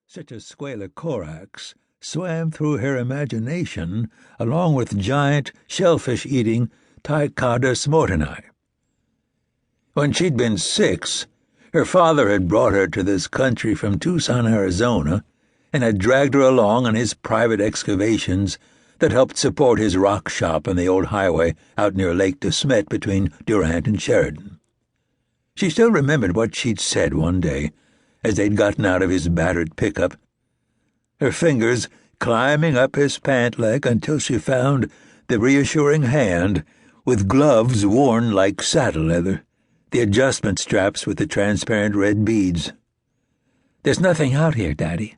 Such a squalocorax swam through her imagination along with giant, shellfish-eating Tyrannosaurus mortoni. When she'd been 6, her father had brought her to this country from Tucson, Arizona, and had dragged her along on his private excavations that helped support his rock shop on the old highway out near Lake DeSmet between Durant and Sheridan. She still remembered what she'd said one day as they'd gotten out of his battered pickup, her fingers climbing up his pant leg until she found the reassuring hand with gloves worn like saddle leather, the adjustment straps with the transparent red beads. "There's nothing out here, Daddy."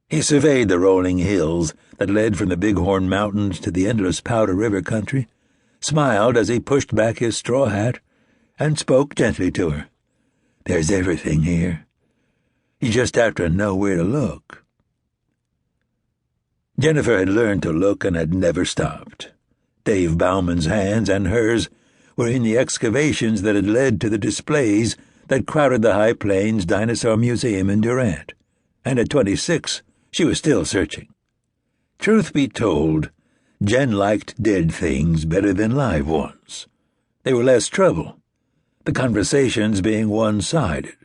He surveyed the rolling hills that led from the Bighorn Mountains to the endless Powder River country, smiled as he pushed back his straw hat, and spoke gently to her. "There's everything here. You just have to know where to look." Jennifer had learned to look and had never stopped. Dave Bauman's hands and hers were in the excavations that had led to the displays that crowded the High Plains Dinosaur Museum in Durant, and at 26 she was still searching. Truth be told, Jen liked dead things better than live ones. They were less trouble, the conversations being one-sided.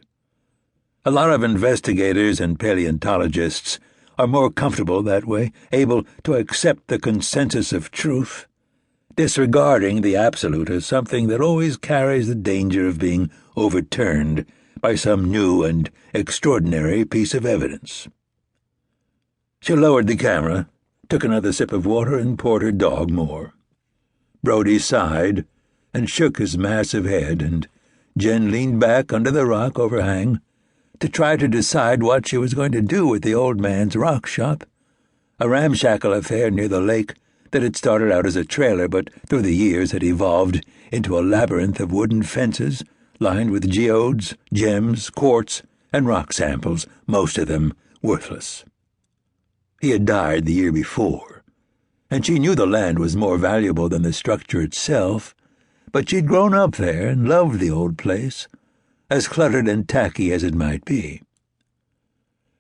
A lot of investigators and paleontologists are more comfortable that way, able to accept the consensus of truth, disregarding the absolute as something that always carries the danger of being overturned by some new and extraordinary piece of evidence. She lowered the camera, took another sip of water, and poured her dog more. Brody sighed and shook his massive head, and Jen leaned back under the rock overhang to try to decide what she was going to do with the old man's rock shop, a ramshackle affair near the lake that had started out as a trailer but through the years had evolved into a labyrinth of wooden fences lined with geodes, gems, quartz, and rock samples, most of them worthless. He had died the year before, and she knew the land was more valuable than the structure itself, but she'd grown up there and loved the old place, as cluttered and tacky as it might be.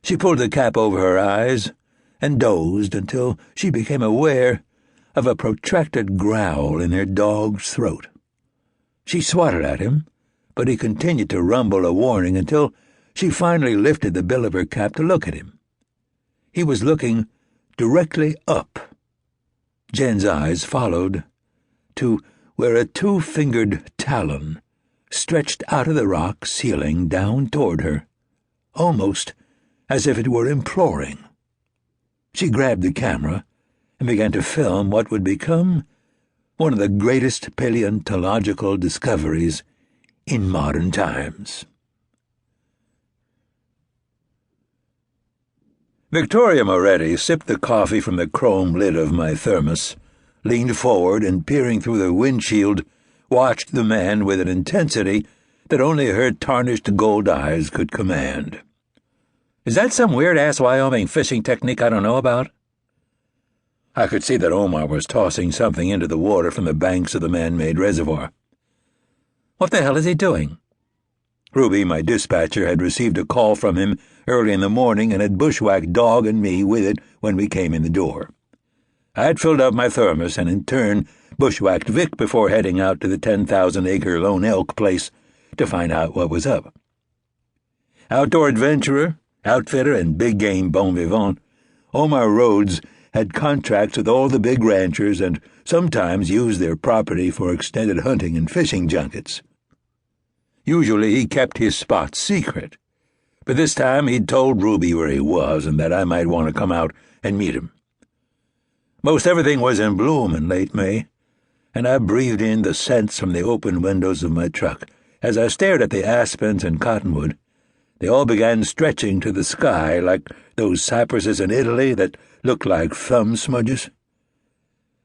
She pulled the cap over her eyes and dozed until she became aware of a protracted growl in her dog's throat. She swatted at him, but he continued to rumble a warning until she finally lifted the bill of her cap to look at him. He was looking directly up. Jen's eyes followed to where a two-fingered talon stretched out of the rock ceiling down toward her, almost as if it were imploring. She grabbed the camera and began to film what would become one of the greatest paleontological discoveries in modern times. Victoria Moretti sipped the coffee from the chrome lid of my thermos, leaned forward, and peering through the windshield, watched the man with an intensity that only her tarnished gold eyes could command. "Is that some weird-ass Wyoming fishing technique I don't know about?" I could see that Omar was tossing something into the water from the banks of the man-made reservoir. "What the hell is he doing?" Ruby, my dispatcher, had received a call from him early in the morning and had bushwhacked Dog and me with it when we came in the door. I had filled up my thermos and in turn bushwhacked Vic before heading out to the 10,000-acre Lone Elk place to find out what was up. Outdoor adventurer, outfitter, and big-game bon vivant, Omar Rhodes had contracts with all the big ranchers and sometimes used their property for extended hunting and fishing junkets. Usually he kept his spots secret, but this time he'd told Ruby where he was and that I might want to come out and meet him. Most everything was in bloom in late May, and I breathed in the scents from the open windows of my truck. As I stared at the aspens and cottonwood, they all began stretching to the sky like those cypresses in Italy that looked like thumb smudges.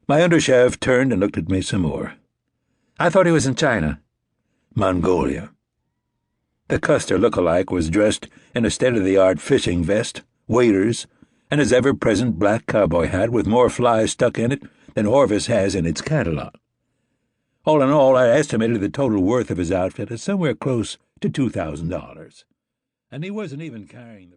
My undersheriff turned and looked at me some more. "I thought he was in China." "Mongolia." The Custer look-alike was dressed in a state-of-the-art fishing vest, waders, and his ever-present black cowboy hat with more flies stuck in it than Orvis has in its catalog. All in all, I estimated the total worth of his outfit as somewhere close to $2,000. And he wasn't even carrying the